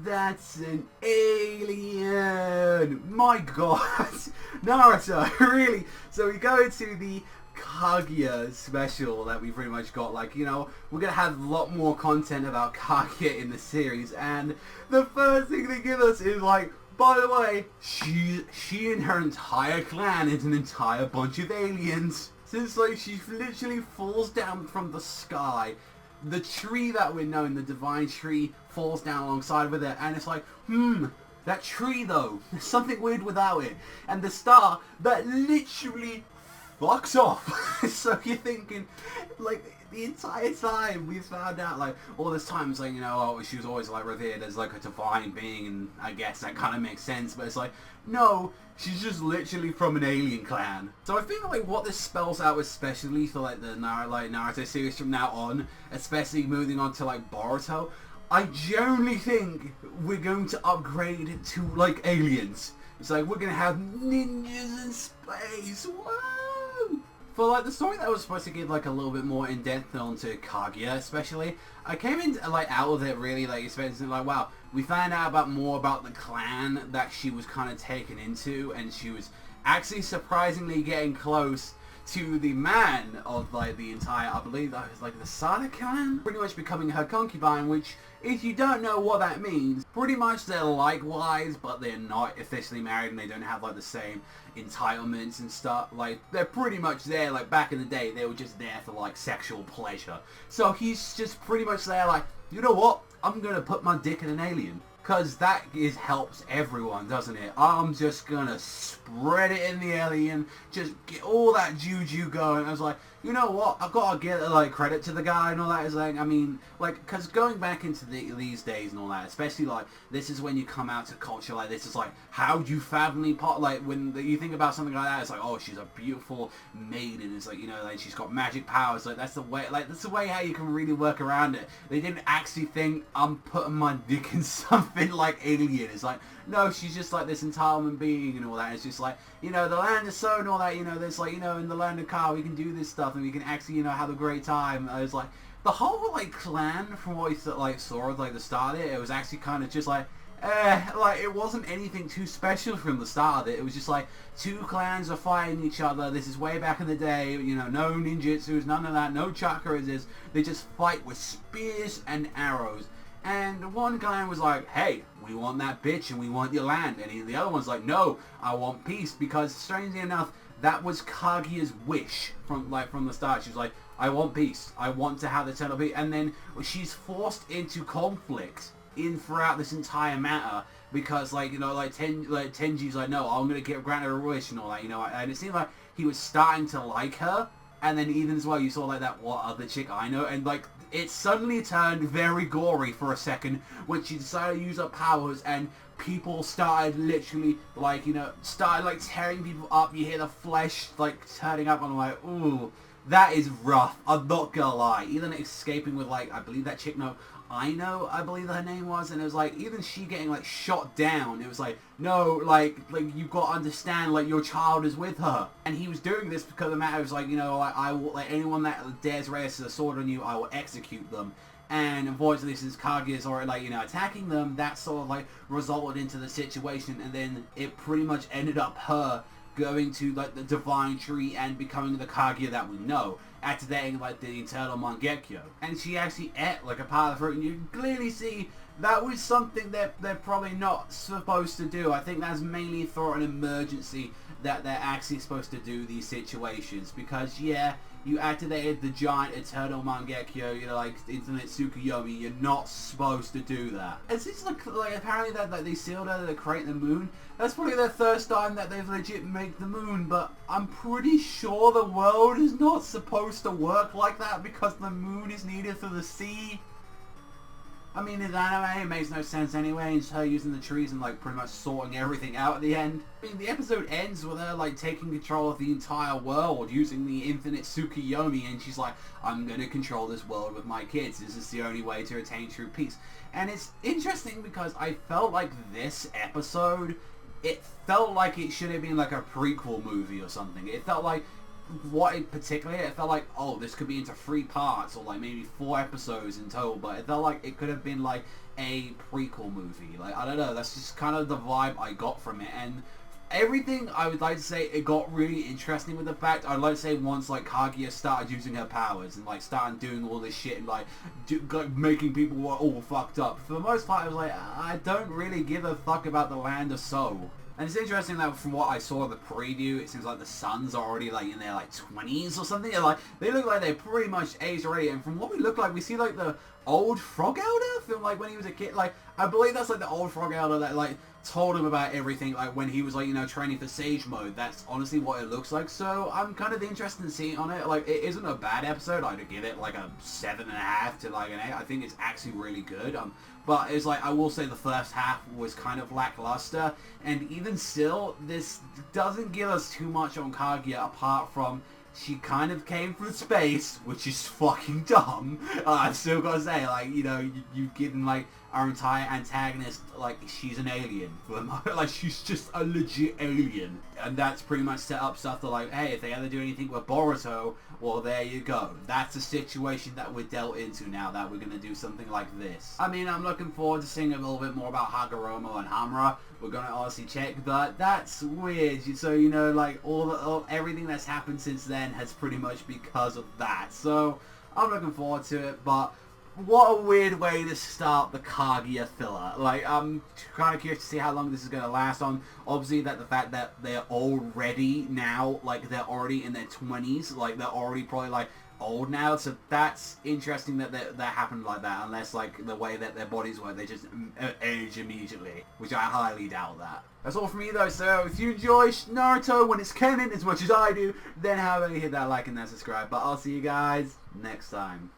That's an alien! My god! Naruto, really? So we go into the Kaguya special that we pretty much got. Like, you know, we're gonna have a lot more content about Kaguya in the series, and the first thing they give us is like, by the way, she and her entire clan is an entire bunch of aliens. Since like she literally falls down from the sky. The tree that we're knowing, the divine tree, falls down alongside with it, and it's like, that tree though, there's something weird without it. And the star that literally fucks off. So you're thinking, like, the entire time we found out, like, all this time it's like, you know, oh, she was always like revered as like a divine being, and I guess that kind of makes sense, but it's like, no, she's just literally from an alien clan. So I feel like what this spells out, especially for like the Naruto series from now on, especially moving on to like Boruto, I genuinely think we're going to upgrade it to like aliens. It's like we're gonna have ninjas in space. Whoa! For like the story that was supposed to give like a little bit more in depth onto Kaguya, especially, I came in like out of it really like expecting like, wow, we found out more about the clan that she was kind of taken into, and she was actually surprisingly getting close to the man of like the entire, I believe that was like the Sada clan, pretty much becoming her concubine, which if you don't know what that means, pretty much they're likewise, but they're not officially married and they don't have like the same entitlements and stuff. Like they're pretty much there, like back in the day they were just there for like sexual pleasure. So he's just pretty much there like, you know what, I'm gonna put my dick in an alien. Because that helps everyone, doesn't it? I'm just gonna spread it in the alien, just get all that juju going. I was like, you know what? I've got to give like credit to the guy and all that. Is like, I mean, like, because going back into these days and all that, especially like this is when you come out to culture like this. It's like, how do you fathom part? Like when you think about something like that, it's like, oh, she's a beautiful maiden. It's like, you know, like she's got magic powers. Like that's the way. Like that's the way how you can really work around it. They didn't actually think I'm putting my dick in something like alien. It's like, no, she's just like this entitlement being and all that. It's just like, you know, the land is so and all that, you know, there's like, you know, in the land of Ka we can do this stuff and we can actually, you know, have a great time. It's like the whole like clan from what we like saw at like the start of it, it was actually kind of just like like it wasn't anything too special from the start of it. It was just like two clans are fighting each other. This is way back in the day, you know, no ninjutsus, none of that, no chakras. They just fight with spears and arrows. And one clan was like, hey, we want that bitch and we want your land. And the other one's like, no, I want peace. Because strangely enough, that was Kaguya's wish from the start. She was like, I want peace. I want to have eternal peace. And then she's forced into conflict throughout this entire matter. Because like, you know, Tenji's like, no, I'm going to get granted a wish and all that, you know. And it seemed like he was starting to like her. And then even as well, you saw like that what other chick I know, and like it suddenly turned very gory for a second when she decided to use her powers, and people started literally like, you know, started like tearing people up. You hear the flesh like turning up, and I'm like, ooh, that is rough. I'm not gonna lie. Even escaping with like, I believe that chick, I believe her name was, and it was like, even she getting like shot down, it was like, no, like you've got to understand, like your child is with her. And he was doing this because the matter was like, you know, like I will, like anyone that dares raise a sword on you, I will execute them. And unfortunately, since Kaguya's already like, you know, attacking them, that sort of like resulted into the situation, and then it pretty much ended up her going to like the divine tree and becoming the Kaguya that we know, activating like the internal Mangekyo. And she actually ate like a part of the fruit, and you can clearly see that was something that they're probably not supposed to do. I think that's mainly for an emergency that they're actually supposed to do these situations, because yeah, you activated the giant eternal Mangekyo, you know, like Infinite Tsukuyomi, you're not supposed to do that. It seems like apparently that like, they sealed her to create the moon. That's probably their first time that they've legit made the moon, but I'm pretty sure the world is not supposed to work like that because the moon is needed for the sea. I mean, in anime, it makes no sense anyway. It's her using the trees and like pretty much sorting everything out at the end. I mean, the episode ends with her like taking control of the entire world using the infinite Tsukuyomi, and she's like, I'm going to control this world with my kids. This is the only way to attain true peace. And it's interesting because I felt like this episode, it felt like it should have been like a prequel movie or something. It felt like what in particular, it felt like, oh, this could be into 3 parts or like maybe 4 episodes in total, but it felt like it could have been like a prequel movie. Like, I don't know, that's just kind of the vibe I got from it. And everything, I would like to say, it got really interesting with the fact, I'd like to say, once like Kaguya started using her powers and like started doing all this shit and like making people all fucked up. For the most part, I was like, I don't really give a fuck about the land of Soul. And it's interesting that from what I saw of the preview, it seems like the sons are already like in their like 20s or something. And, like, they look like they're pretty much aged already. And from what we look like, we see like the old Frog Elder from like when he was a kid. Like, I believe that's like the old Frog Elder that like told him about everything, like when he was like, you know, training for Sage Mode. That's honestly what it looks like. So I'm kind of interested in seeing on it. Like, it isn't a bad episode. I'd give it like a 7.5 to like an 8. I think it's actually really good. But it's like, I will say the first half was kind of lackluster, and even still, this doesn't give us too much on Kaguya apart from she kind of came from space, which is fucking dumb. I've still got to say, like, you know, you've given, like, our entire antagonist, like, she's an alien. For the moment. Like, she's just a legit alien. And that's pretty much set up stuff to, like, hey, if they ever do anything with Boruto, well, there you go. That's a situation that we're dealt into now, that we're going to do something like this. I mean, I'm looking forward to seeing a little bit more about Hagoromo and Hamura. We're going to honestly check, but that's weird. So, you know, like, everything that's happened since then has pretty much because of that. So, I'm looking forward to it, but what a weird way to start the Kaguya filler. Like, I'm kind of curious to see how long this is going to last on. Obviously, that the fact that they're already now, like, they're already in their 20s. Like, they're already probably, like, old now. So that's interesting that that happened like that. Unless, like, the way that their bodies work, they just age immediately. Which I highly doubt that. That's all from me, though. So, if you enjoy Naruto when it's canon as much as I do, then how about you hit that like and that subscribe. But I'll see you guys next time.